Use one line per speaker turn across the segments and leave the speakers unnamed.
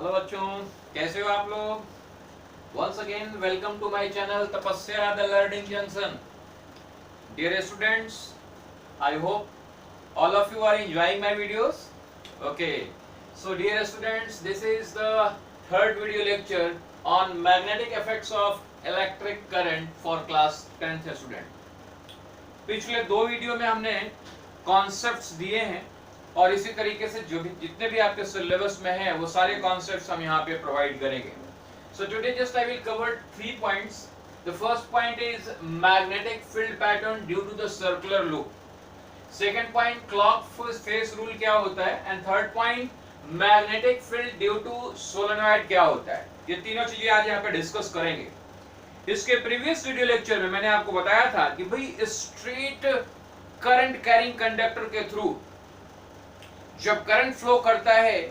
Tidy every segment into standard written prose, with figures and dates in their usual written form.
Hello बच्चों, कैसे हो आप लोग? Once again welcome to my channel Tapasya the learning junction. Dear students, I hope all of you are enjoying my videos. Okay, so dear students, this is the third video lecture on magnetic effects of electric current for class 10th student. पिछले दो video में हमने concepts दिए हैं और इसी तरीके से जो भी जितने भी आपके सिलेबस में हैं वो सारे कॉन्सेप्ट्स हम यहाँ पे प्रोवाइड करेंगे. So today just I will cover 3 points. The first point is magnetic field pattern due to the circular loop. Second point clock face rule क्या होता है, and third point magnetic field due to solenoid क्या होता है. ये तीनों चीजें आज यहाँ पे डिस्कस करेंगे. इसके प्रीवियस वीडियो लेक्चर में मैंने आपको बताया था कि भाई स्ट्रेट करंट कैरिंग कंडक्टर के थ्रू जब करंट फ्लो करता है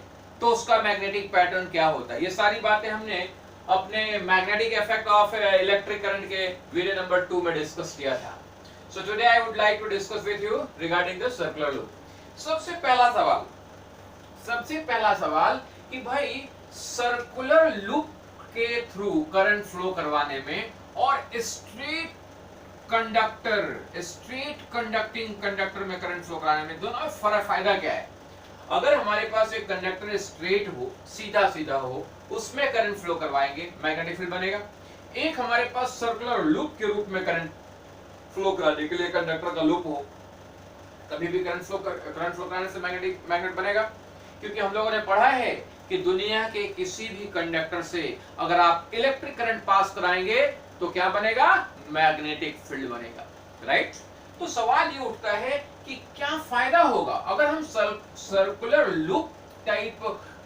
तो उसका मैग्नेटिक पैटर्न क्या होता है. ये सारी बातें हमने अपने magnetic effect of electric current के वीडियो नंबर 2 में डिस्कस किया था. So today I would like to discuss with you regarding the circular loop. सबसे पहला सवाल कि भाई सर्कुलर लूप के थ्रू करंट फ्लो करवाने में और स्ट्रेट कंडक्टिंग कंडक्टर में करंट फ्लो कराने में दोनों में फर्क फायदा क्या है. अगर हमारे पास एक कंडक्टर स्ट्रेट हो, सीधा सीधा हो, उसमें करंट फ्लो करवाएंगे, मैग्नेटिक फील्ड बनेगा. एक हमारे पास सर्कुलर लूप के रूप में करंट फ्लो कराने के लिए कंडक्टर का लूप हो, कभी भी करंट फ्लो कराने से मैग्नेट बनेगा. क्योंकि हम लोगों ने पढ़ा है कि दुनिया के किसी भी कंडक्टर से अगर आप इलेक्ट्रिक करंट पास कराएंगे तो क्या बनेगा, मैग्नेटिक फील्ड बनेगा. राइट. तो सवाल ये उठता है कि क्या फायदा होगा अगर हम circular loop type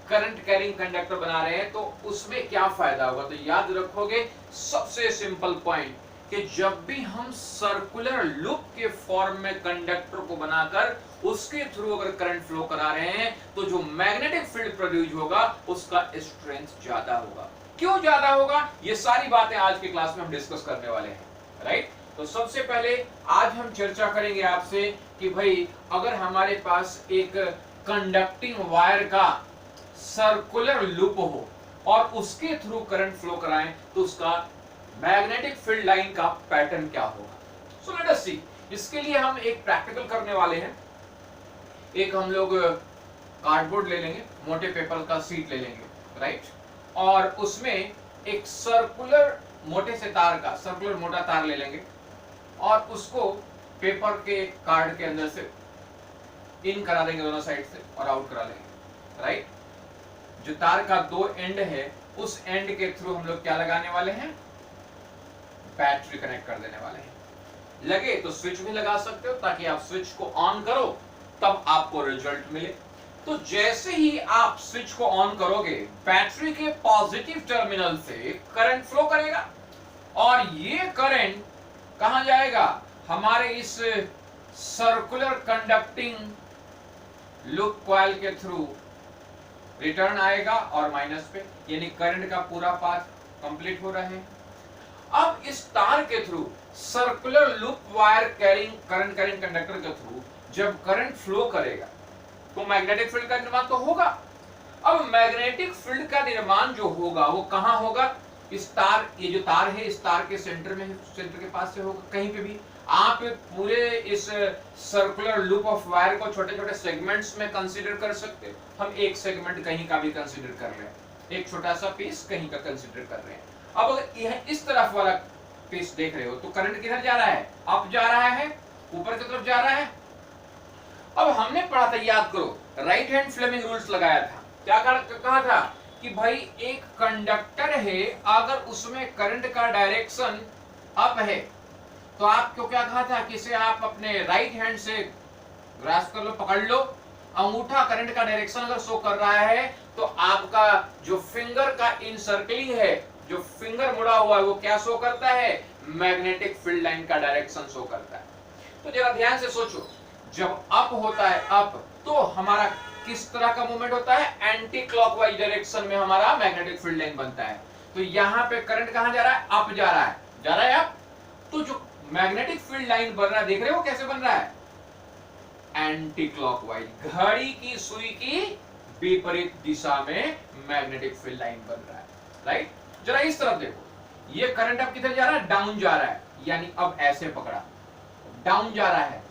current carrying conductor बना रहे हैं, तो उसमें क्या फायदा होगा. तो याद रखोगे सबसे सिंपल पॉइंट कि जब भी हम सर्कुलर लूप के फॉर्म में कंडक्टर को बनाकर उसके थ्रू अगर करंट फ्लो करा रहे हैं तो जो मैग्नेटिक फील्ड प्रोड्यूस होगा उसका स्ट्रेंथ ज्यादा होगा. क्यों ज्यादा होगा, ये सारी बातें आज की क्लास में हम डिस्कस करने वाले हैं. राइट. तो सबसे पहले आज हम चर्चा करेंगे आपसे कि भाई अगर हमारे पास एक कंडक्टिंग वायर का सर्कुलर लूप हो और उसके थ्रू करंट फ्लो कराएं तो उसका मैग्नेटिक फील्ड लाइन का पैटर्न क्या होगा. सो लेट अस सी. इसके लिए हम एक प्रैक्टिकल करने वाले हैं. एक हम लोग कार्डबोर्ड ले लेंगे, मोटे पेपर का शीट ले लेंगे. राइट. और उसमें एक सर्कुलर मोटा तार ले लेंगे और उसको पेपर के कार्ड के अंदर से इन करा देंगे दोनों साइड से और आउट करा लेंगे. राइट. जो तार का दो एंड है उस एंड के थ्रू हम लोग क्या लगाने वाले हैं, बैटरी कनेक्ट कर देने वाले हैं. लगे तो स्विच भी लगा सकते हो ताकि आप स्विच को ऑन करो तब आपको रिजल्ट मिले. तो जैसे ही आप स्विच को ऑन करोगे बैटरी के पॉजिटिव टर्मिनल से करंट फ्लो करेगा और ये करंट कहां जाएगा, हमारे इस सर्कुलर कंडक्टिंग लूप कॉइल के थ्रू रिटर्न आएगा और माइनस पे, यानी करंट का पूरा पाथ कंप्लीट हो रहा है. अब इस तार के through circular loop wire current carrying conductor के थ्रू जब करंट फ्लो करेगा तो मैग्नेटिक फील्ड का निर्माण तो होगा. अब मैग्नेटिक फील्ड का निर्माण जो होगा वो कहां होगा, इस तार, ये जो तार है इस तार के सेंटर में, सेंटर के पास से होगा. कहीं पे भी आप पूरे इस सर्कुलर लूप ऑफ वायर को छोटे छोटे सेगमेंट्स में कंसीडर कर सकते हो. हम एक सेगमेंट कहीं का भी कंसीडर कर रहे हैं, एक छोटा सा पीस कहीं का कंसीडर कर रहे हैं. अब अगर यह इस तरफ वाला पीस देख रहे हो तो करंट किधर जा रहा है, अप जा रहा है, ऊपर की तरफ जा रहा है. अब हमने पढ़ा था, याद करो, राइट हैंड फ्लेमिंग रूल्स लगाया था. क्या कहा था कि भाई एक कंडक्टर है, अगर उसमें करंट का डायरेक्शन अप है तो आपको क्या कहा था कि इसे आप अपने राइट हैंड से ग्रास्प कर लो, पकड़ लो. अंगूठा करंट का डायरेक्शन अगर शो कर रहा है तो आपका जो फिंगर का इनसर्कलिंग है, जो फिंगर मुड़ा हुआ है, वो क्या शो करता है, मैग्नेटिक फील्ड लाइन का डायरेक्शन शो करता है. तो जरा ध्यान से सोचो, जब अप होता है अप तो हमारा किस तरह का मूवमेंट होता है, एंटी क्लॉकवाइज डायरेक्शन में हमारा मैग्नेटिक फील्ड लाइन बनता है. तो यहाँ पे करंट कहां जा रहा है, अप जा रहा है अप. तो जो मैग्नेटिक फील्ड लाइन बन रहा है, देख रहे हो कैसे बन रहा है, एंटी क्लॉकवाइज, घड़ी की सुई की विपरीत दिशा में मैग्नेटिक फील्ड लाइन बन रहा है, राइट। जरा इस तरफ देखो, ये करंट अब किधर जा रहा है, डाउन जा रहा है, यानी अब ऐसे पकड़ा, डाउन जा रहा है,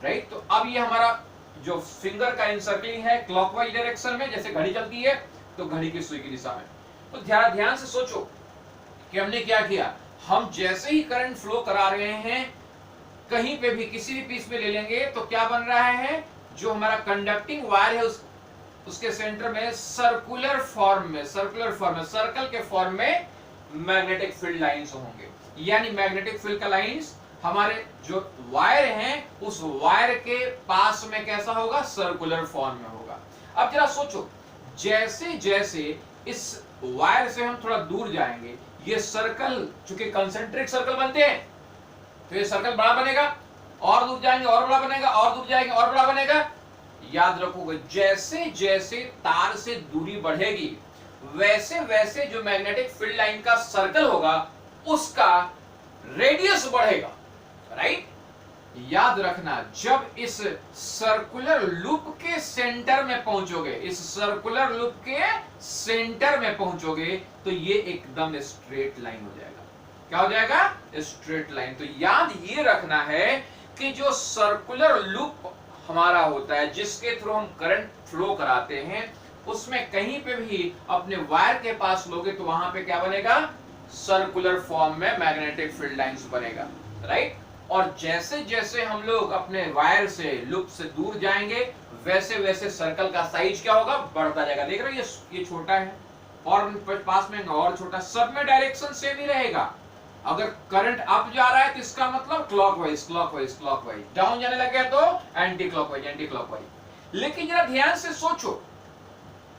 राइट। तो अब ये हमारा जो फिंगर का इंसर्कलिंग है क्लॉकवाइज डायरेक्शन में, जैसे घड़ी चलती है तो घड़ी की सुई की दिशा में। तो ध्यान से सोचो कि हमने क्या किया, हम जैसे ही करंट फ्लो करा रहे हैं, कहीं पे भी किसी भी पीस में ले लेंगे तो क्या बन रहा है, जो हमारा कंडक्टिंग वायर है उसके सेंटर में सर्कुलर फॉर्म में सर्कल के फॉर्म में मैग्नेटिक फील्ड लाइंस होंगे। यानी मैग्नेटिक फील्ड का लाइंस हमारे जो वायर हैं उस वायर के पास में कैसा होगा, सर्कुलर फॉर्म में होगा। अब जरा सोचो, जैसे जैसे इस वायर से हम थोड़ा दूर जाएंगे, ये सर्कल, चूंकि कंसेंट्रिक सर्कल बनते हैं तो ये सर्कल बड़ा बनेगा, और दूर जाएंगे और बड़ा बनेगा, और दूर जाएंगे और बड़ा बनेगा। याद रखोगे, जैसे जैसे तार से दूरी बढ़ेगी वैसे वैसे जो मैग्नेटिक फील्ड लाइन का सर्कल होगा उसका रेडियस बढ़ेगा, राइट। याद रखना, जब इस सर्कुलर लूप के सेंटर में पहुंचोगे, इस सर्कुलर लूप के सेंटर में पहुंचोगे तो ये एकदम स्ट्रेट लाइन हो जाएगा। क्या हो जाएगा, स्ट्रेट लाइन। तो याद ये रखना है कि जो सर्कुलर लूप हमारा होता है, जिसके थ्रू हम करंट फ्लो कराते हैं, उसमें कहीं पे भी अपने वायर के पास लोगे तो वहां पे क्या बनेगा, सर्कुलर फॉर्म में मैग्नेटिक फील्ड लाइंस बनेगा, राइट। और जैसे जैसे हम लोग अपने वायर से, लूप से दूर जाएंगे, वैसे वैसे सर्कल का साइज क्या होगा, बढ़ता जाएगा। देख रहे हो, ये छोटा है और पास में और छोटा, सब में डायरेक्शन सेम ही रहेगा। अगर करंट अप जा रहा है तो इसका मतलब क्लॉकवाइज क्लॉकवाइज क्लॉकवाइज, डाउन जाने लग गया तो एंटी क्लॉकवाइज एंटी क्लॉकवाइज। लेकिन जरा ध्यान से सोचो,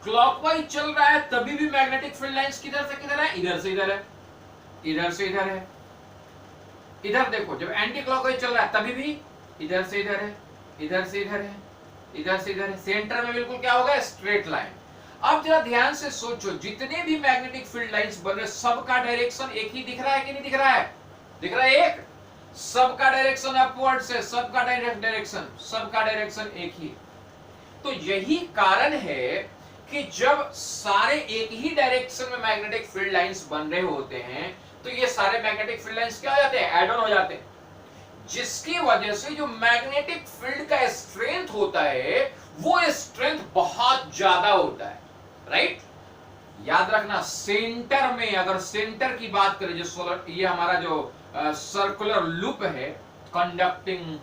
क्लॉकवाइज चल रहा है तभी भी मैग्नेटिक फील्ड लाइंस किधर से किधर है, इधर से इधर है, इधर से इधर है। इधर देखो, जब एंटी क्लॉकवाइज चल रहा है तभी भी इधर से इधर है, इधर से इधर है, इधर से इधर है। सेंटर में बिल्कुल क्या होगा, स्ट्रेट लाइन। अब जरा ध्यान से सोचो, जितने भी मैग्नेटिक फील्ड लाइंस बन रहे, सबका डायरेक्शन एक ही दिख रहा है कि नहीं दिख रहा है, दिख रहा है एक। सबका डायरेक्शन अपवर्ड से, सबका डायरेक्शन एक ही। तो यही कारण है कि जब सारे एक ही डायरेक्शन में मैग्नेटिक फील्ड लाइंस बन रहे होते हैं तो ये सारे मैग्नेटिक फील्ड लाइंस क्या हो जाते हैं, ऐड ऑन हो जाते हैं, जिसकी वजह से जो मैग्नेटिक फील्ड का स्ट्रेंथ होता है वो स्ट्रेंथ बहुत ज्यादा होता है, राइट। याद रखना, सेंटर में, अगर सेंटर की बात करें, जो सोलर, ये हमारा जो सर्कुलर लूप है, कंडक्टिंग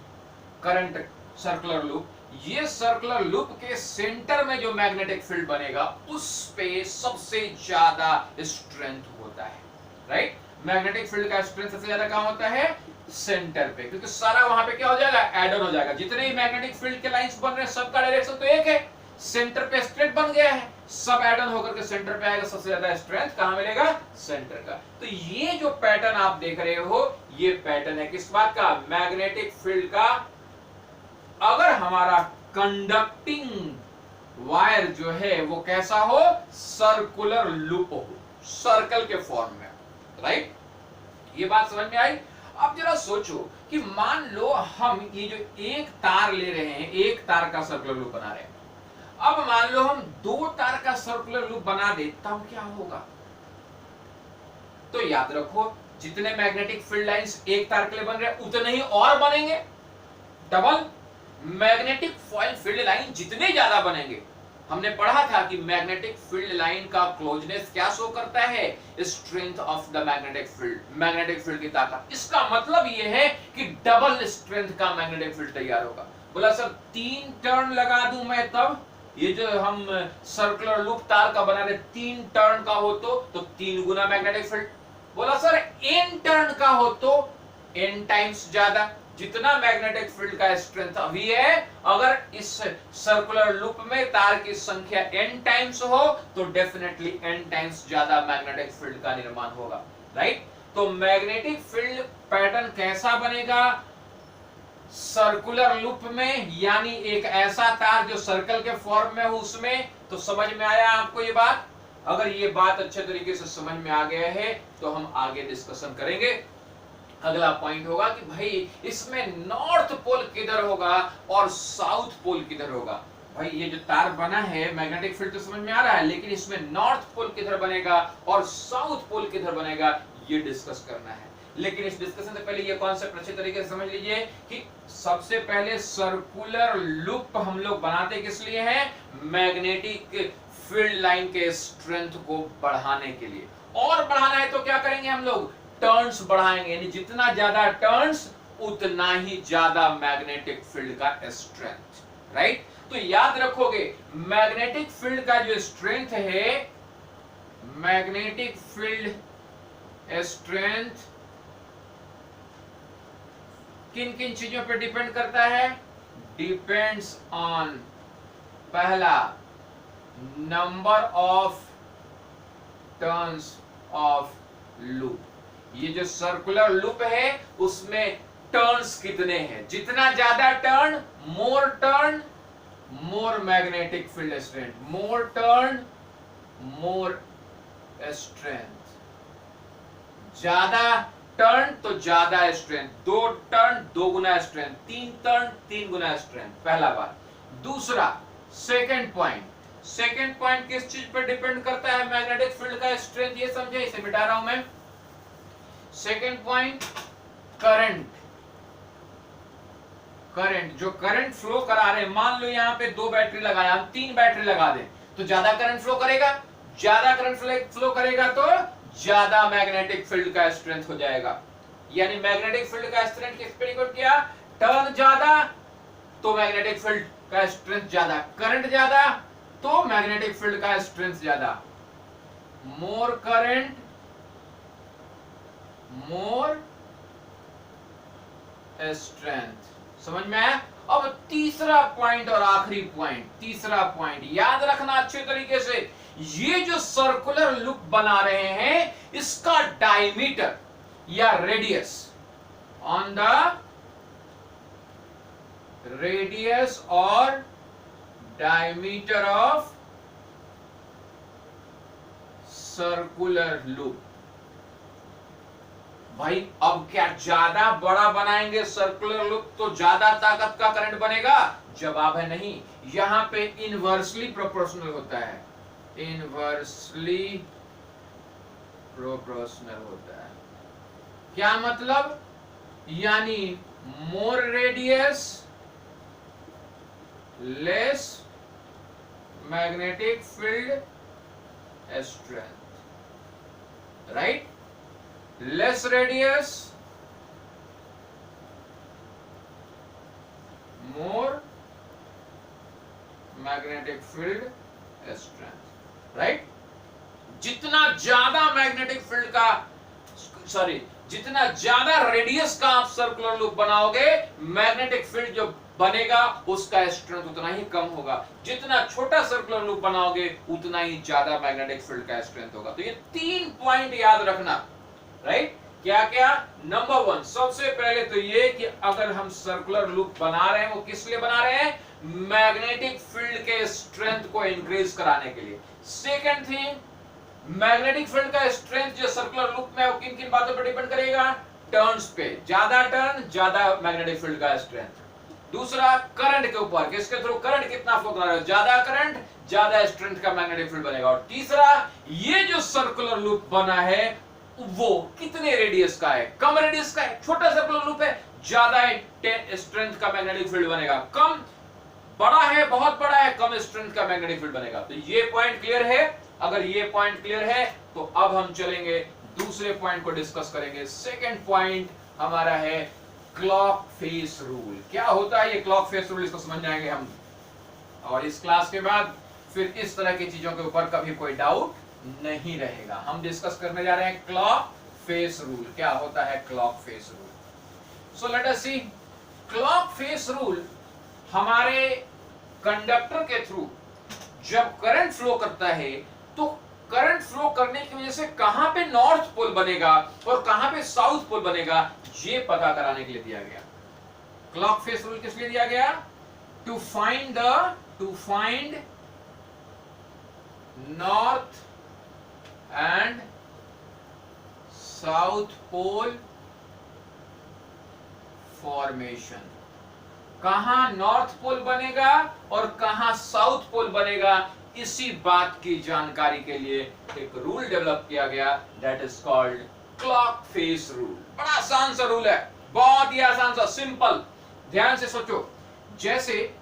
करंट सर्कुलर लूप, ये सर्कुलर लूप के सेंटर में जो मैग्नेटिक फील्ड बनेगा उस पे सबसे ज्यादा स्ट्रेंथ होता है, राइट। मैग्नेटिक फील्ड का स्ट्रेंथ सबसे ज्यादा कहां होता है, सेंटर पे, क्योंकि सारा वहां पे क्या हो जाएगा, ऐड ऑन हो जाएगा। जितने भी मैग्नेटिक फील्ड के लाइंस बन रहे हैं सबका डायरेक्शन तो एक है, सेंटर पे स्ट्रेट बन गया है, सब ऐड ऑन होकर के सेंटर पे आएगा। सबसे ज्यादा स्ट्रेंथ कहां मिलेगा, सेंटर का। तो ये जो पैटर्न आप देख रहे हो, ये पैटर्न है किस बात का, मैग्नेटिक फील्ड का। अगर हमारा कंडक्टिंग वायर जो है वो कैसा हो, सर्कुलर लूप हो, सर्कल के फॉर्म में, राइट। ये बात समझ में आई। अब जरा सोचो कि मान लो हम ये जो एक तार ले रहे हैं, एक तार का सर्कुलर लूप बना रहे हैं, अब मान लो हम दो तार का सर्कुलर लूप बना दे, तब क्या होगा। तो याद रखो, जितने मैग्नेटिक फील्ड लाइंस एक तार के लिए बन रहे हैं उतने ही और बनेंगे, डबल। मैग्नेटिक फील्ड लाइन जितने ज्यादा बनेंगे, हमने पढ़ा था कि मैग्नेटिक फील्ड लाइन का क्लोजनेस क्या शो करता है, strength of the magnetic field, magnetic field की ताकत। इसका मतलब यह है कि डबल स्ट्रेंथ का मैग्नेटिक फील्ड तैयार होगा। बोला सर 3 टर्न लगा दूं मैं तब, ये जो हम सर्कुलर लूप तार का बना रहे 3 टर्न का हो तो 3 गुना मैग्नेटिक फील्ड। बोला सर n टर्न का हो तो n टाइम्स ज्यादा। जितना मैग्नेटिक फील्ड का स्ट्रेंथ अभी है, अगर इस सर्कुलर लूप में तार की संख्या n टाइम्स हो तो डेफिनेटली n टाइम्स ज्यादा मैग्नेटिक फील्ड का निर्माण होगा, राइट। तो मैग्नेटिक फील्ड पैटर्न कैसा बनेगा, सर्कुलर लूप में, यानी एक ऐसा तार जो सर्कल के फॉर्म में हो उसमें। तो समझ में आया आपको ये बात। अगर ये बात अच्छे तरीके से समझ में आ गया है तो हम आगे डिस्कशन करेंगे। अगला पॉइंट होगा कि भाई इसमें नॉर्थ पोल किधर होगा और साउथ पोल किधर होगा। भाई ये जो तार बना है मैग्नेटिक फील्ड तो समझ में आ रहा है, लेकिन इसमें नॉर्थ पोल किधर बनेगा और साउथ पोल किधर बनेगा ये डिस्कस करना है। लेकिन इस डिस्कशन से पहले ये कॉन्सेप्ट अच्छे तरीके से समझ लीजिए कि सबसे पहले सर्कुलर लूप हम लोग बनाते किस लिए हैं? मैग्नेटिक फील्ड लाइन के स्ट्रेंथ को बढ़ाने के लिए। और बढ़ाना है तो क्या करेंगे हम लोग? टर्न्स बढ़ाएंगे, यानी जितना ज्यादा टर्न्स उतना ही ज्यादा मैग्नेटिक फील्ड का स्ट्रेंथ, राइट? तो याद रखोगे मैग्नेटिक फील्ड का जो स्ट्रेंथ है, मैग्नेटिक फील्ड स्ट्रेंथ किन किन चीजों पर डिपेंड करता है? डिपेंड्स ऑन, पहला, number of turns of loop. ये जो सर्कुलर लूप है उसमें टर्न्स कितने हैं? जितना ज्यादा turn, more magnetic field strength, more turn more strength. ज्यादा टर्न तो ज्यादा स्ट्रेंथ, 2 टर्न 2 गुना स्ट्रेंथ, 3 टर्न 3 गुना स्ट्रेंथ, पहला बात। दूसरा, सेकंड पॉइंट किस चीज पर डिपेंड करता है मैग्नेटिक फील्ड का स्ट्रेंथ? ये समझे, इसे मिटा रहा हूं मैं। सेकंड पॉइंट, करंट जो करंट फ्लो करा रहे हैं, मान लो यहां पे 2 बैटरी लगाया, हम 3 बैटरी लगा दें तो ज्यादा करंट फ्लो करेगा, ज्यादा करंट फ्लो करेगा तो ज्यादा मैग्नेटिक फील्ड का स्ट्रेंथ हो जाएगा। यानी मैग्नेटिक फील्ड का स्ट्रेंथ किस पे डिपेंड किया? टर्न ज्यादा तो मैग्नेटिक फील्ड का स्ट्रेंथ ज्यादा, करंट ज्यादा तो मैग्नेटिक फील्ड का स्ट्रेंथ ज्यादा। मोर करंट मोर स्ट्रेंथ। समझ में आया? अब तीसरा पॉइंट और आखिरी पॉइंट, तीसरा पॉइंट याद रखना अच्छे तरीके से। ये जो सर्कुलर लूप बना रहे हैं इसका डायमीटर या रेडियस, ऑन द रेडियस और डायमीटर ऑफ सर्कुलर लूप। भाई अब क्या ज्यादा बड़ा बनाएंगे सर्कुलर लूप तो ज्यादा ताकत का करंट बनेगा? जवाब है नहीं, यहां पे इनवर्सली प्रोपोर्शनल होता है, इनवर्सली प्रोपोर्शनल होता है। क्या मतलब? यानी more radius less magnetic field strength, right? less radius more magnetic field strength, right? जितना ज्यादा मैग्नेटिक फील्ड का जितना ज्यादा रेडियस का आप सर्कुलर लूप बनाओगे, मैग्नेटिक फील्ड जो बनेगा उसका स्ट्रेंथ उतना ही कम होगा। जितना छोटा सर्कुलर लूप बनाओगे उतना ही ज्यादा मैग्नेटिक फील्ड का स्ट्रेंथ होगा। तो ये 3 पॉइंट याद रखना, राइट? क्या क्या? नंबर 1, सबसे पहले तो ये कि अगर हम सर्कुलर लूप बना रहे हैं वो किस लिए बना रहे हैं? मैग्नेटिक फील्ड के स्ट्रेंथ को इंक्रीज कराने के लिए। सेकंड थिंग, मैग्नेटिक फील्ड का स्ट्रेंथ जो सर्कुलर लूप में है वो किन किन बातों पर डिपेंड करेगा? टर्न्स पे, ज्यादा टर्न ज्यादा मैग्नेटिक फील्ड का स्ट्रेंथ। दूसरा, करंट के ऊपर, किसके थ्रू करंट कितना फ्लो करा रहा है, ज्यादा करंट ज्यादा स्ट्रेंथ का मैग्नेटिक फील्ड बनेगा। और तीसरा, ये जो सर्कुलर लूप बना है वो कितने रेडियस का है? कम रेडियस का है, छोटा सर्कुलर लूप है, ज्यादा स्ट्रेंथ का मैग्नेटिक फील्ड बनेगा। कम बड़ा है, बहुत बड़ा है, कम स्ट्रेंथ का मैग्नेटिक फील्ड बनेगा। तो ये पॉइंट क्लियर है? अगर ये पॉइंट क्लियर है तो अब हम चलेंगे दूसरे पॉइंट को डिस्कस करेंगे। सेकंड पॉइंट हमारा है क्लॉक फेस रूल। क्या होता है ये क्लॉक फेस रूल, इसको समझ जाएंगे हम, और इस क्लास के बाद फिर इस तरह की चीजों के ऊपर कभी कोई डाउट नहीं रहेगा। हम डिस्कस करने जा रहे हैं क्लॉक फेस रूल। क्या होता है clock face rule? So let us see. Clock face rule हमारे कंडक्टर के थ्रू जब करंट फ्लो करता है तो करंट फ्लो करने की वजह से कहां पे नॉर्थ पोल बनेगा और कहां पे साउथ पोल बनेगा ये पता कराने के लिए दिया गया। क्लॉक फेस रूल किस लिए दिया गया? To find north and south pole formation. कहां नॉर्थ पोल बनेगा और कहां साउथ पोल बनेगा, इसी बात की जानकारी के लिए एक रूल डेवलप किया गया, that is called clock face rule. बड़ा आसान सा रूल है, बहुत ही आसान सा, सिंपल। ध्यान से सोचो, जैसे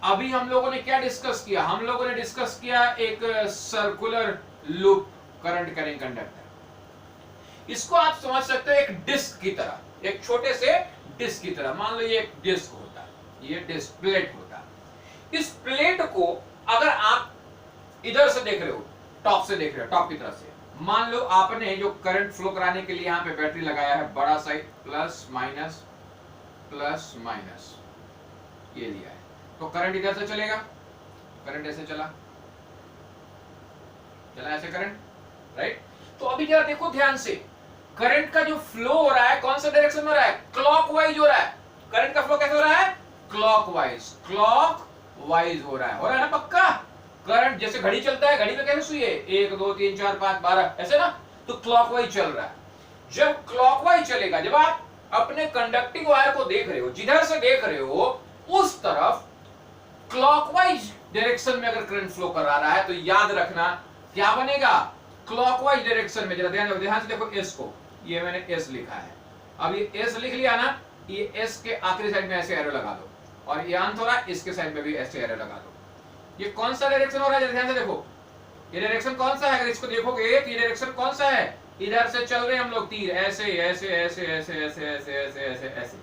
अभी हम लोगों ने क्या डिस्कस किया, हम लोगों ने डिस्कस किया एक circular loop current carrying conductor. इसको आप समझ सकते हो एक डिस्क की तरह, एक छोटे से डिस्क की तरह। मान लो ये एक डिस्क होता है, ये डिस्क प्लेट होता है। इस प्लेट को अगर आप इधर से देख रहे हो, टॉप से देख रहे हो, टॉप की तरफ से, मान लो आपने जो करंट फ्लो कराने के लिए यहाँ पे बैटरी लगाया है, बड़ा साइड प्लस माइनस ये लिया है, तो करंट इधर से चलेगा, करंट ऐसे चला ऐसे करंट, राइट। तो अभी जरा देखो ध्यान से, करंट का जो फ्लो हो रहा है कौन सा डायरेक्शन में हो रहा है, क्लॉकवाइज हो रहा है। करंट का फ्लो कैसे हो रहा है, क्लॉकवाइज हो रहा है ना पक्का। करंट जैसे घड़ी चलता है, घड़ी में कैसे सुई है, 1 2 3 4 5 12 ऐसे ना, तो क्लॉकवाइज चल रहा है। जब क्लॉकवाइज चलेगा, जब आप अपने कंडक्टिंग वायर को देख रहे हो, जिधर से देख रहे हो उस तरफ क्लॉकवाइज डायरेक्शन में अगर करंट फ्लो कर रहा है, तो याद रखना क्या बनेगा, क्लॉकवाइज डायरेक्शन में। जरा ध्यान से देखो, एस को, ये मैंने एस लिखा है, अब ये एस लिख लिया ना, ये एस के आखिरी साइड में ऐसे एरो लगा दो, और ये अंत हो रहा है, इसके साइड में भी ऐसे एरो लगा दो। ये कौन सा डायरेक्शन हो रहा है, ध्यान से देखो, ये डायरेक्शन कौन सा है, अगर इसको देखोगे तो ये डायरेक्शन कौन सा है, इधर से चल रहे हम लोग तीर, ऐसे ऐसे ऐसे ऐसे ऐसे ऐसे ऐसे ऐसे ऐसे,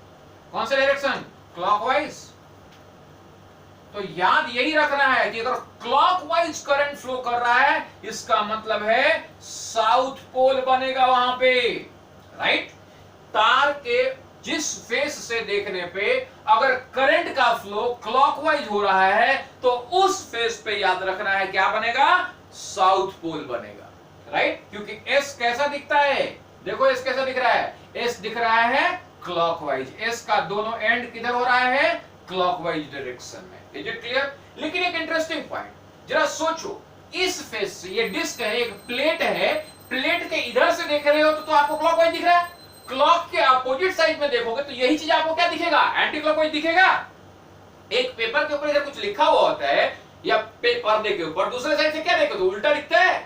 कौन सा डायरेक्शन, क्लॉकवाइज। तो याद यही रखना है कि अगर क्लॉकवाइज करंट फ्लो कर रहा है, इसका मतलब है साउथ पोल बनेगा वहां पे, राइट। तार के जिस फेस से देखने पे अगर करंट का फ्लो क्लॉकवाइज हो रहा है, तो उस फेस पे याद रखना है क्या बनेगा, साउथ पोल बनेगा, राइट। क्योंकि एस कैसा दिखता है, देखो एस कैसा दिख रहा है, एस दिख रहा है क्लॉकवाइज, एस का दोनों एंड किधर हो रहा है, क्लॉकवाइज डायरेक्शन में। Is it clear. लेकिन एक इंटरेस्टिंग पॉइंट, जरा सोचो, इस फेस से, ये डिस्क है, एक प्लेट है, प्लेट के इधर से देख रहे हो तो आपको क्लॉकवाइज दिख रहा है, क्लॉक के अपोजिट साइड में देखोगे तो यही चीज आपको क्या दिखेगा, एंटी क्लॉकवाइज दिखेगा। एक पेपर के ऊपर इधर कुछ लिखा हुआ होता है, या पर्दे के ऊपर, दूसरे साइड से क्या देखो तो उल्टा दिखता है,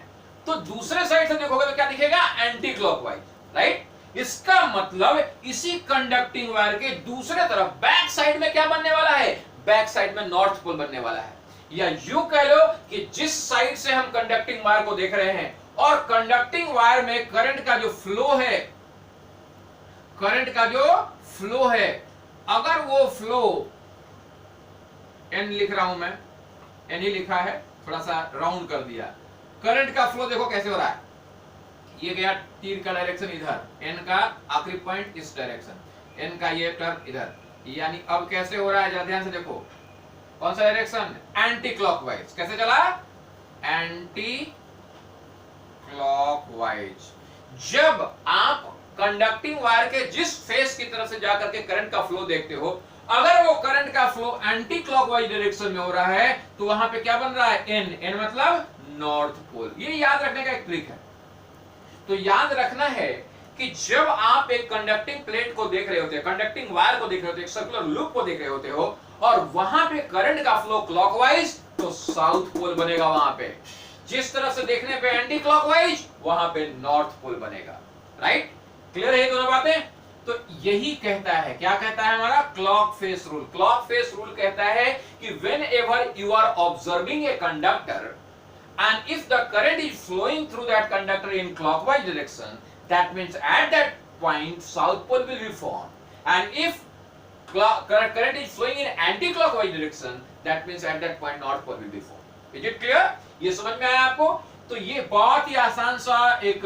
तो दूसरे साइड से देखोगे तो क्या दिखेगा, एंटी क्लॉकवाइज, राइट। इसका मतलब इसी कंडक्टिंग वायर के दूसरे तरफ बैक साइड में क्या बनने वाला है, बैक साइड में नॉर्थ पोल बनने वाला है। या यूं कह लो कि जिस साइड से हम कंडक्टिंग वायर को देख रहे हैं, और कंडक्टिंग वायर में करंट का जो फ्लो है, करंट का जो फ्लो है, अगर वो फ्लो, एन लिख रहा हूं मैं, एन ही लिखा है, थोड़ा सा राउंड कर दिया, करंट का फ्लो देखो कैसे हो रहा है, ये गया तीर का डायरेक्शन इधर, एन का आखिरी पॉइंट इस डायरेक्शन, एन का ये टर्न इधर, यानी अब कैसे हो रहा है, जरा ध्यान से देखो, कौन सा डायरेक्शन, एंटी क्लॉकवाइज। कैसे चला, एंटी क्लॉकवाइज। जब आप कंडक्टिंग वायर के जिस फेस की तरफ से जाकर के करंट का फ्लो देखते हो, अगर वो करंट का फ्लो एंटी क्लॉकवाइज डायरेक्शन में हो रहा है, तो वहां पे क्या बन रहा है, एन, एन मतलब नॉर्थ पोल। ये याद रखने का एक ट्रिक है। तो याद रखना है कि जब आप एक कंडक्टिंग प्लेट को देख रहे होते हैं, कंडक्टिंग वायर को देख रहे होते हैं, एक सर्कुलर लूप को देख रहे होते हो, और वहां पे करंट का फ्लो क्लॉकवाइज, तो साउथ पोल बनेगा वहां पे। जिस तरफ से देखने पे एंटी क्लॉकवाइज, वहां पे नॉर्थ पोल बनेगा, राइट। क्लियर है दोनों बातें। तो यही कहता है, क्या कहता है हमारा clock face rule. Clock face rule कहता है कि whenever you are observing a conductor and if the current is flowing through that conductor in clockwise direction, that means at that point south pole will be formed, and if current is flowing in anti-clockwise direction, that means at that point north pole will be formed. Is it clear? ये समझ में आया आपको। तो ये बहुत ही आसान सा एक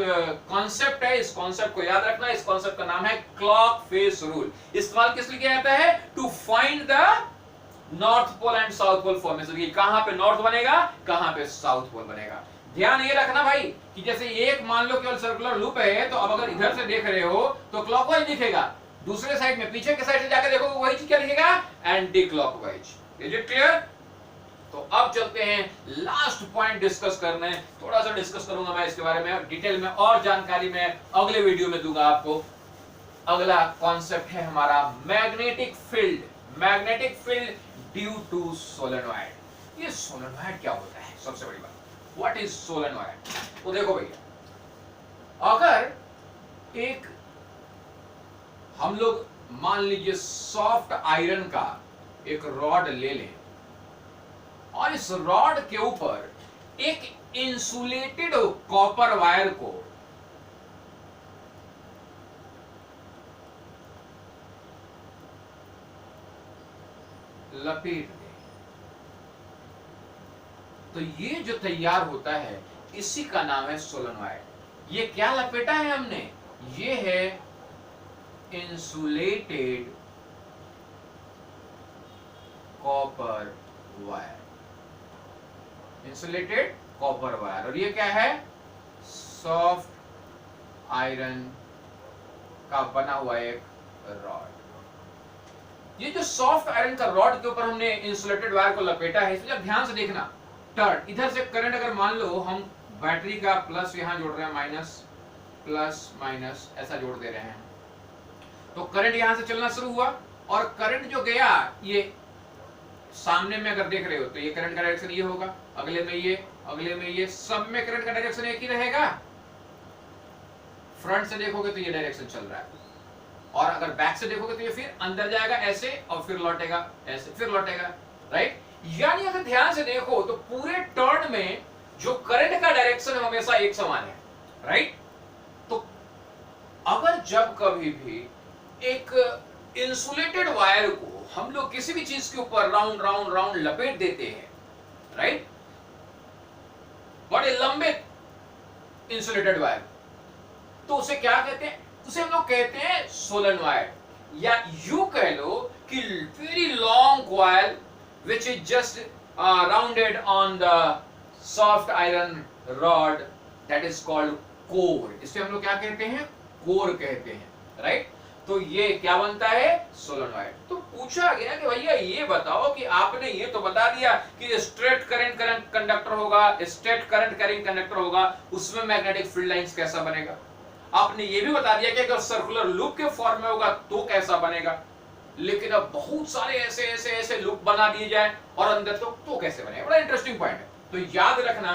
कॉन्सेप्ट है, इस कॉन्सेप्ट को याद रखना। इस कॉन्सेप्ट का नाम है क्लॉक फेस रूल। इस्तेमाल किस लिए किया जाता है, to find the north pole and south pole formation, की कहां पे नॉर्थ बनेगा, कहां पे साउथ पोल बनेगा। ध्यान ये रखना भाई कि जैसे एक मान लो केवल सर्कुलर लूप है, तो अब अगर इधर से देख रहे हो तो क्लॉकवाइज दिखेगा, दूसरे साइड में पीछे के साइड से जाकर देखोगे वही चीज क्या दिखेगा, anti clockwise. Is it clear. तो अब चलते हैं लास्ट पॉइंट डिस्कस करने। थोड़ा सा डिस्कस करूंगा मैं इसके बारे में डिटेल में, और जानकारी मैं अगले वीडियो में दूंगा आपको। अगला कॉन्सेप्ट है हमारा magnetic field. Magnetic field due to solenoid. ये सोलेनॉइड क्या होता है, सबसे बड़ी बात, व्हाट इज सोलेनॉइड? तो देखो भैया, अगर एक हम लोग मान लीजिए सॉफ्ट आयरन का एक रॉड ले लें और इस रॉड के ऊपर एक इंसुलेटेड कॉपर वायर को लपेट दें, तो ये जो तैयार होता है इसी का नाम है सोलेनॉइड। ये क्या लपेटा है हमने? ये है insulated copper wire, insulated copper wire. और ये क्या है? सॉफ्ट आयरन का बना हुआ एक रॉड। ये जो सॉफ्ट आयरन का रॉड के ऊपर हमने इंसुलेटेड वायर को लपेटा है, इसमें जब ध्यान से देखना, टर्न इधर से करंट, अगर मान लो हम बैटरी का प्लस यहां जोड़ रहे हैं, माइनस प्लस माइनस ऐसा जोड़ दे रहे हैं, तो करंट यहां से चलना शुरू हुआ और करंट जो गया, ये सामने में अगर देख रहे हो तो ये करंट का डायरेक्शन ये होगा, अगले में ये, अगले में ये, सब में करंट का डायरेक्शन एक ही रहेगा। फ्रंट से देखोगे तो ये डायरेक्शन चल रहा है, और अगर बैक से देखोगे तो ये फिर अंदर जाएगा ऐसे और फिर लौटेगा ऐसे, फिर लौटेगा, राइट। यानी अगर ध्यान से देखो तो पूरे टर्न में जो करंट का डायरेक्शन है हमेशा एक समान है, राइट। तो अगर जब कभी भी एक इंसुलेटेड वायर को हम लोग किसी भी चीज के ऊपर राउंड राउंड राउंड लपेट देते हैं, राइट, बड़े लंबे इंसुलेटेड वायर, तो उसे क्या कहते हैं? उसे हम लोग कहते हैं सोलेनॉइड, या यूं कह लो कि very long coil which is just rounded on the soft iron rod that is called core। इसे हम लोग क्या कहते हैं? कोर कहते हैं, राइट। तो ये क्या बनता है? सोलेनॉइड। तो पूछा गया कि भैया ये बताओ कि आपने ये तो बता दिया कि स्ट्रेट करंट कंडक्टर होगा, स्ट्रेट करंट कैरिंग कंडक्टर होगा, उसमें मैग्नेटिक फील्ड लाइंस कैसा बनेगा। आपने ये भी बता दिया कि अगर सर्कुलर लूप के फॉर्म में होगा तो कैसा बनेगा, लेकिन अब बहुत सारे ऐसे ऐसे ऐसे लूप बना दिए जाए और अंदर तो कैसे बनेगा। बड़ा इंटरेस्टिंग पॉइंट है। तो याद रखना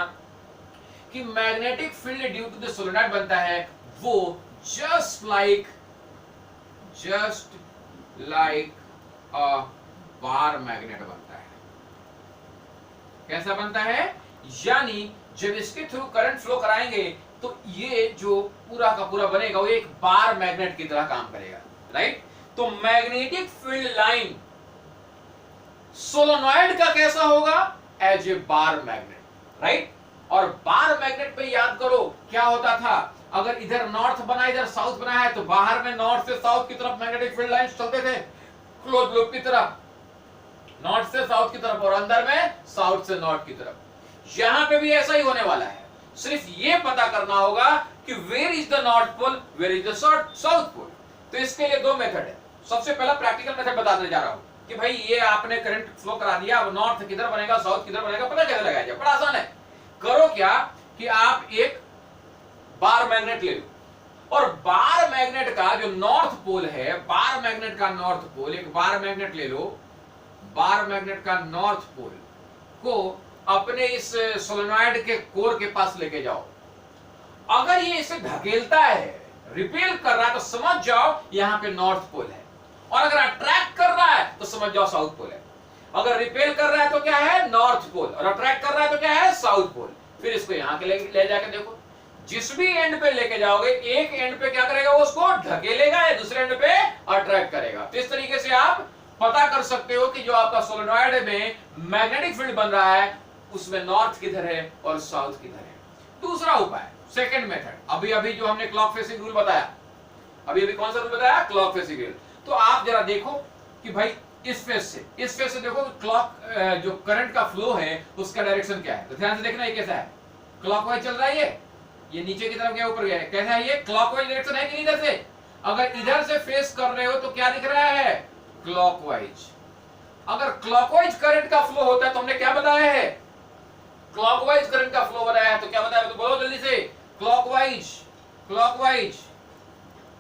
कि magnetic field due to the solenoid बनता है वो just like a bar magnet बनता है। कैसा बनता है? यानी जब इसके थ्रू करंट फ्लो कराएंगे तो ये जो पूरा का पूरा बनेगा वो एक बार मैग्नेट की तरह काम करेगा, राइट। तो मैग्नेटिक फील्ड लाइन सोलेनॉइड का कैसा होगा? As a bar magnet, right. और बार मैग्नेट पे याद करो क्या होता था, अगर इधर नॉर्थ बना इधर साउथ बना है तो बाहर में नॉर्थ से साउथ की तरफ मैग्नेटिक फील्ड लाइंस चलते थे क्लोज लूप की तरफ, नॉर्थ से साउथ की तरफ, और अंदर में साउथ से नॉर्थ की तरफ। यहां पे भी ऐसा ही होने वाला है, सिर्फ ये पता करना होगा कि where is the north pole, where is the south pole. तो इसके लिए दो मेथड है। सबसे पहला प्रैक्टिकल मेथड बताने जा रहा हूं कि भाई ये आपने करंट फ्लो करा दिया, अब नॉर्थ किधर बनेगा साउथ किधर बनेगा पता कैसे लगाया जाए। बड़ा आसान है। करो क्या कि आप एक बार मैग्नेट ले लो और बार मैग्नेट का जो नॉर्थ पोल है, बार मैग्नेट का नॉर्थ पोल, एक बार मैग्नेट ले लो, बार मैग्नेट का नॉर्थ पोल को अपने इस सोलेनॉइड के कोर के पास लेके जाओ। अगर ये इसे धकेलता है, रिपेल कर रहा है, तो समझ जाओ यहां पे नॉर्थ पोल है, और अगर अट्रैक्ट कर रहा है तो समझ जाओ साउथ पोल है। अगर रिपेल कर रहा है तो क्या है? नॉर्थ पोल, और अट्रैक्ट कर रहा है तो क्या है? South pole. फिर इसको यहां के ले जाकर देखो, जिस भी एंड पे लेके जाओगे, एक एंड पे क्या करेगा वो उसको ढकेलेगा या दूसरे एंड पे अट्रैक्ट करेगा। तो इस तरीके से आप पता कर सकते हो कि जो आपका सोलेनॉइड में मैग्नेटिक फील्ड बन रहा है उसमें नॉर्थ किधर है और साउथ किधर है। दूसरा उपाय, सेकंड मेथड, अभी जो हमने क्लॉक फेसिंग रूल बताया, अभी कौन सा रूल बताया? Clock facing rule. तो आप जरा देखो कि भाई इस फेस से देखो क्लॉक जो करंट का फ्लो है उसका डायरेक्शन क्या है। तो ध्यान से देखना ये कैसा है, क्लॉकवाइज चल रहा है, ये नीचे की तरफ गया ऊपर गया, कैसा है? ये क्लॉकवाइज डायरेक्शन है कि इधर से? अगर इधर से फेस कर रहे हो तो क्या दिख रहा है? क्लॉकवाइज। अगर क्लॉकवाइज करंट का फ्लो होता है तो हमने क्या बताया है? क्लॉकवाइज करंट का फ्लो बताया है। तो क्या बताया? तो बोलो जल्दी से, क्लॉकवाइज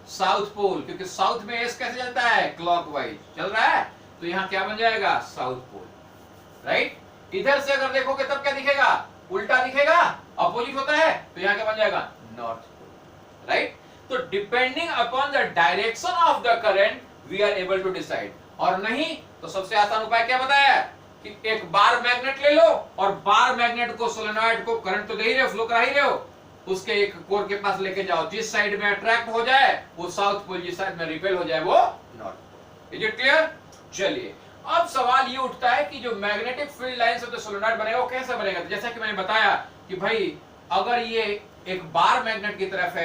साउथ पोल, क्योंकि साउथ में एस कैसे चलता है? क्लॉकवाइज चल रहा है। तो यहाँ क्या बन जाएगा, साउथ पोल, राइट। इधर से अगर देखोगे तब क्या दिखेगा, उल्टा दिखेगा, अपोजिट होता है, तो यहाँ क्या बन जाएगा, नॉर्थ पोल, राइट। तो depending upon the direction of the current we are able to decide. और नहीं तो सबसे आसान उपाय क्या बताया कि एक बार मैग्नेट ले लो और बार मैग्नेट को, सोलेनॉइड को करंट तो दे ही रहे हो, फ्लो करा ही रहे हो, उसके एक कोर के पास लेके जाओ, जिस साइड में अट्रैक्ट हो जाए वो साउथ पोल, जिस साइड में रिपेल हो जाए वो north pole. Is it clear? चलिए अब सवाल ये उठता है कि जो मैग्नेटिक फील्ड लाइन से तो सोलेनॉइड बनेगा वो कैसे बनेगा। तो जैसा कि मैंने बताया कि भाई अगर ये एक बार मैग्नेट की तरह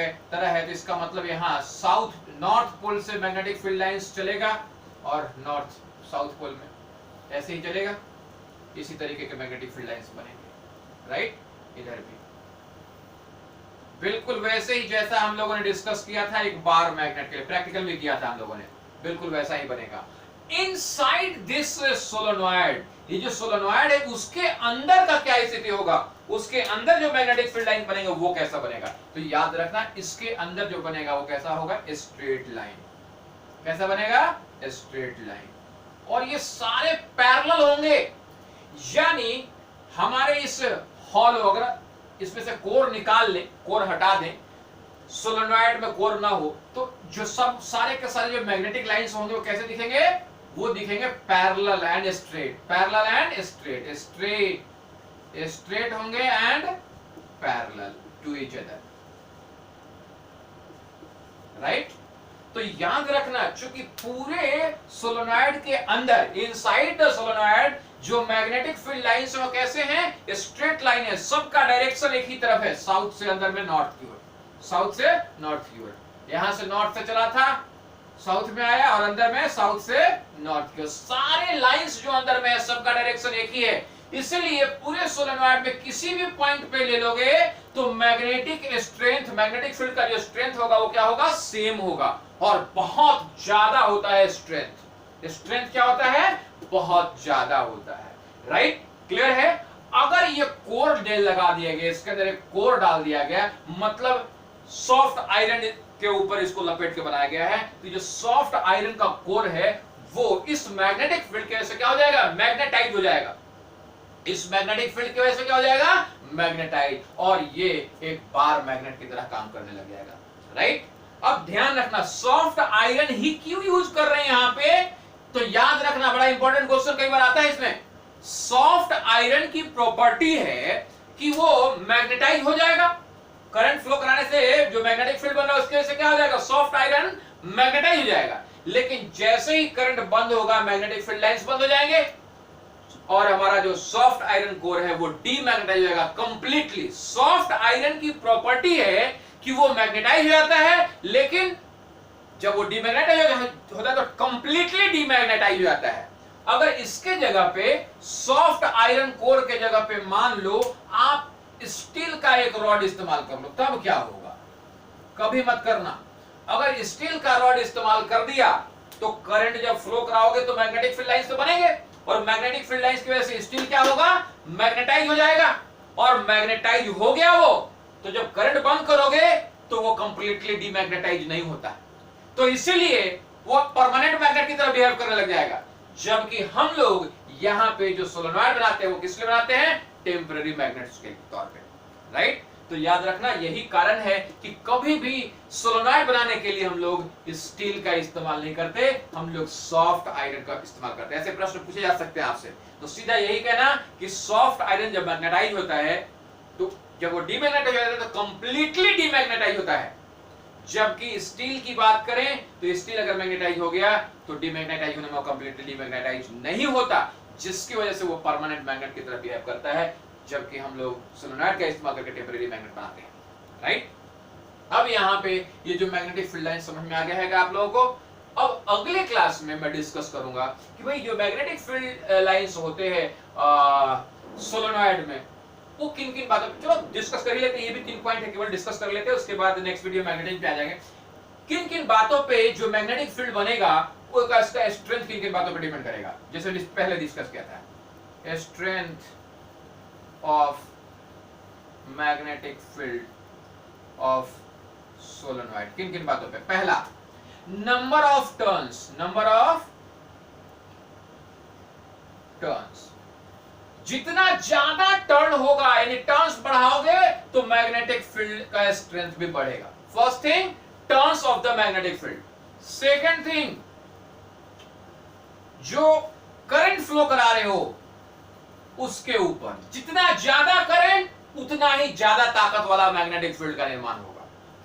है तो इसका मतलब यहाँ साउथ नॉर्थ पोल से मैग्नेटिक फील्ड लाइंस चलेगा और नॉर्थ साउथ पोल में ऐसे ही चलेगा, इसी तरीके के मैग्नेटिक फील्ड लाइंस बनेंगे, राइट। इधर भी बिल्कुल वैसे ही जैसा हम लोगों ने डिस्कस किया था एक बार मैग्नेट के लिए, प्रैक्टिकल में किया था हम लोगों ने, बिल्कुल वैसा ही बनेगा। इनसाइड दिस सोलेनॉइड, ये जो सोलेनॉइड है उसके अंदर का क्या स्थिति होगा, उसके अंदर जो मैग्नेटिक फील्ड लाइन बनेगा वो कैसा बनेगा। तो याद रखना इसके अंदर जो बनेगा वो कैसा होगा, स्ट्रेट लाइन। कैसा बनेगा, स्ट्रेट लाइन। और ये सारे पैरेलल होंगे, यानी हमारे इस हॉल वगैरह इसमें से कोर निकाल ले, कोर हटा दें, सोलेनॉइड में कोर ना हो, तो जो सब सारे के सारे जो मैग्नेटिक लाइंस होंगे वो कैसे दिखेंगे, वो दिखेंगे parallel and straight, parallel and straight, straight होंगे and parallel to each other, right. तो याद रखना चूंकि पूरे सोलेनॉइड के अंदर, इनसाइड द सोलेनॉइड, जो मैग्नेटिक फील्ड लाइंस है वो कैसे हैं, स्ट्रेट लाइन है, सबका डायरेक्शन एक ही तरफ है, साउथ से अंदर में नॉर्थ की ओर, साउथ से नॉर्थ की ओर। यहां से नॉर्थ से चला था, साउथ में आया और अंदर में साउथ से नॉर्थ की ओर, सारे लाइंस जो अंदर में है सबका डायरेक्शन एक ही है। इसलिए पूरे सोलेनॉइड में किसी भी पॉइंट पे ले लोगे तो मैग्नेटिक स्ट्रेंथ, मैग्नेटिक फील्ड का जो स्ट्रेंथ होगा वो क्या होगा, सेम होगा, और बहुत ज्यादा होता है स्ट्रेंथ। स्ट्रेंथ क्या होता है, बहुत ज्यादा होता है, राइट। क्लियर है। अगर ये कोर डेल लगा दिया गया, इसके अंदर एक कोर डाल दिया गया, मतलब सॉफ्ट आयरन के ऊपर इसको लपेट के बनाया गया है, तो जो सॉफ्ट आयरन का कोर है वो इस मैग्नेटिक फील्ड की वजह से क्या हो जाएगा, मैग्नेटाइज हो जाएगा। इस मैग्नेटिक फील्ड की वजह से क्या हो जाएगा, मैग्नेटाइज, और ये एक बार मैग्नेट की तरह काम करने लग जाएगा, राइट। अब ध्यान रखना सॉफ्ट आयरन ही क्यों यूज कर रहे हैं यहां पे, तो याद रखना बड़ा इंपॉर्टेंट क्वेश्चन कई बार आता है इसमें। सॉफ्ट आयरन की प्रॉपर्टी है कि वो मैग्नेटाइज हो जाएगा, करंट फ्लो कराने से जो मैग्नेटिक फील्ड बन रहा है उसके वजह से क्या हो जाएगा, सॉफ्ट आयरन मैग्नेटाइज हो जाएगा। लेकिन जैसे ही करंट बंद होगा मैग्नेटिक फील्ड लाइंस बंद हो जाएंगे और हमारा जो सॉफ्ट आयरन कोर है वो डीमैग्नेटाइज हो जाएगा कंप्लीटली। सॉफ्ट आयरन की प्रॉपर्टी है कि वो मैग्नेटाइज हो जाता है, लेकिन जब वो डीमैग्नेटाइज होता है तो कंप्लीटली डीमैग्नेटाइज हो जाता है। अगर इसके जगह पे सॉफ्ट आयरन कोर के जगह पे मान लो आप स्टील का एक रॉड इस्तेमाल कर लो, तब क्या होगा, कभी मत करना। अगर स्टील का रॉड इस्तेमाल कर दिया तो करंट जब फ्लो कराओगे तो मैग्नेटिक फील्ड लाइंस तो बनेंगे, और मैग्नेटिक फील्ड लाइंस की वजह से स्टील क्या होगा, मैग्नेटाइज हो जाएगा, और मैग्नेटाइज हो गया वो, तो जब करंट बंद करोगे तो वो कंप्लीटली डीमैग्नेटाइज नहीं होता, तो इसीलिए वो परमानेंट मैग्नेट की तरह बिहेव करने लग जाएगा। जबकि हम लोग यहाँ पे जो सोलेनॉइड बनाते हैं वो किस लिए बनाते हैं, टेम्पररी मैग्नेट्स के तौर पे, राइट। तो याद रखना यही कारण है कि कभी भी सोलेनॉइड बनाने के लिए हम लोग स्टील का इस्तेमाल नहीं करते, हम लोग सॉफ्ट आयरन का इस्तेमाल करते हैं। ऐसे प्रश्न पूछे जा सकते हैं आपसे, तो सीधा यही कहना कि सॉफ्ट आयरन जब मैग्नेटाइज होता है तो जब वो डीमैग्नेटाइज होता है तो कंप्लीटली डीमैग्नेटाइज होता है। जबकि स्टील की बात करें तो स्टील अगर मैग्नेटाइज हो गया तो डीमैग्नेटाइज होने में कंप्लीटली डीमैग्नेटाइज नहीं होता, जिसकी वजह से वो परमानेंट मैग्नेट की तरह बिहेव करता है, जबकि हम लोग सोलेनॉइड का इस्तेमाल करके टेम्परेरी मैग्नेट बनाते हैं, राइट। अब यहाँ पे ये जो मैग्नेटिक फील्ड लाइन समझ में आ गया है आप लोगों को। अब अगले क्लास में मैं डिस्कस करूंगा कि भाई जो मैग्नेटिक फील्ड लाइंस होते हैं सोलेनॉइड में वो किन किन बातों पे, चलो डिस्कस कर ही लेते हैं, ये भी 3 पॉइंट है, केवल डिस्कस कर लेते हैं, उसके बाद नेक्स्ट वीडियो मैग्नेटिक पे आ जाएंगे। किन किन बातों पे जो मैग्नेटिक फील्ड बनेगा वो इसका स्ट्रेंथ किन किन बातों पे डिपेंड करेगा, जैसे पहले डिस्कस किया था, strength of magnetic field of solenoid किन किन बातों पे। पहला, number of turns, number of turns. जितना ज्यादा टर्न होगा यानी टर्न्स बढ़ाओगे तो मैग्नेटिक फील्ड का स्ट्रेंथ भी बढ़ेगा। First thing, turns of the magnetic field. Second thing, जो करंट फ्लो करा रहे हो उसके ऊपर जितना ज्यादा करंट उतना ही ज्यादा ताकत वाला मैग्नेटिक फील्ड का निर्माण होगा।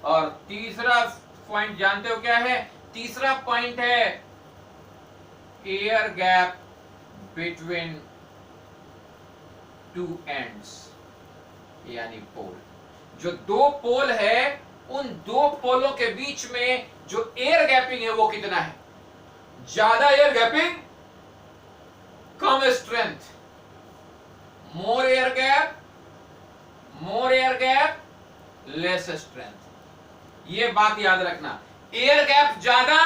और तीसरा पॉइंट जानते हो क्या है? तीसरा पॉइंट है air gap between two ends, यानी पोल। जो दो पोल है उन दो पोलों के बीच में जो एयर गैपिंग है वो कितना है? ज्यादा एयर गैपिंग कम strength, more air gap less strength. ये बात याद रखना, एयर गैप ज्यादा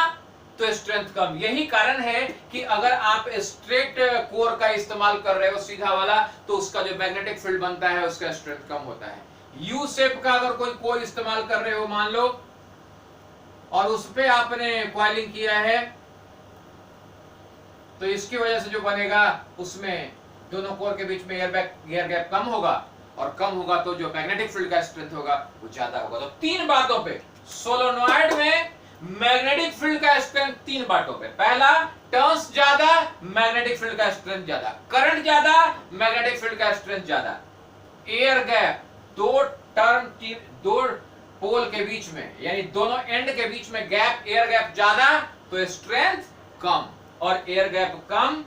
तो स्ट्रेंथ कम। यही कारण है कि अगर आप स्ट्रेट कोर का इस्तेमाल कर रहे हो, सीधा वाला, तो उसका जो मैग्नेटिक फील्ड बनता है उसका स्ट्रेंथ कम होता है। यू शेप का अगर कोई कोर इस्तेमाल कर रहे हो मान लो, और उस पे आपने कॉइलिंग किया है, तो इसकी वजह से जो बनेगा उसमें दोनों कोर के बीच में एयर गैप कम होगा, और कम होगा तो जो मैग्नेटिक फील्ड का स्ट्रेंथ होगा वो ज्यादा होगा। तो तीन बातों पे सोलेनॉइड में मैग्नेटिक फील्ड का स्ट्रेंथ तीन बातों पे। पहला, टर्न्स ज्यादा, मैग्नेटिक फील्ड का स्ट्रेंथ ज्यादा। करंट ज्यादा, मैग्नेटिक फील्ड का स्ट्रेंथ ज्यादा। एयर गैप, दो पोल के बीच में यानी दोनों एंड के बीच में गैप, एयर गैप ज्यादा तो स्ट्रेंथ कम, और एयर गैप कम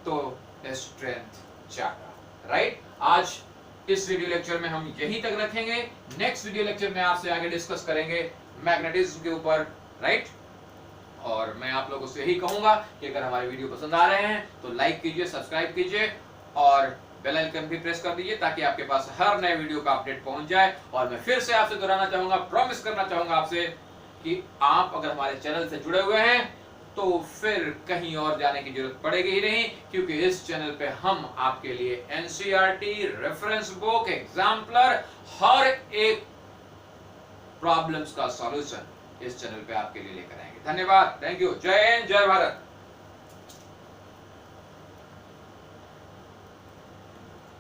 तो स्ट्रेंथ ज्यादा। राइट? आज इस वीडियो लेक्चर में हम यही तक रखेंगे। नेक्स्ट वीडियो लेक्चर में आपसे आगे डिस्कस करेंगे मैग्नेटिज्म के ऊपर। राइट? और मैं आप लोगों से यही कहूंगा कि अगर हमारे वीडियो पसंद आ रहे हैं तो लाइक कीजिए, सब्सक्राइब कीजिए और बेल आइकन भी प्रेस कर दीजिए ताकि आपके पास हर नए वीडियो का अपडेट पहुंच जाए। और मैं फिर से आपसे दोहराना चाहूंगा, प्रॉमिस करना चाहूंगा आपसे कि आप अगर हमारे चैनल से जुड़े हुए हैं तो फिर कहीं और जाने की जरूरत पड़ेगी ही नहीं, क्योंकि इस चैनल पे हम आपके लिए एनसीईआरटी, रेफरेंस बुक, एग्जाम्पलर, हर एक प्रॉब्लम्स का सॉल्यूशन इस चैनल पे आपके लिए लेकर आएंगे। धन्यवाद, थैंक यू, जय हिंद, जय भारत।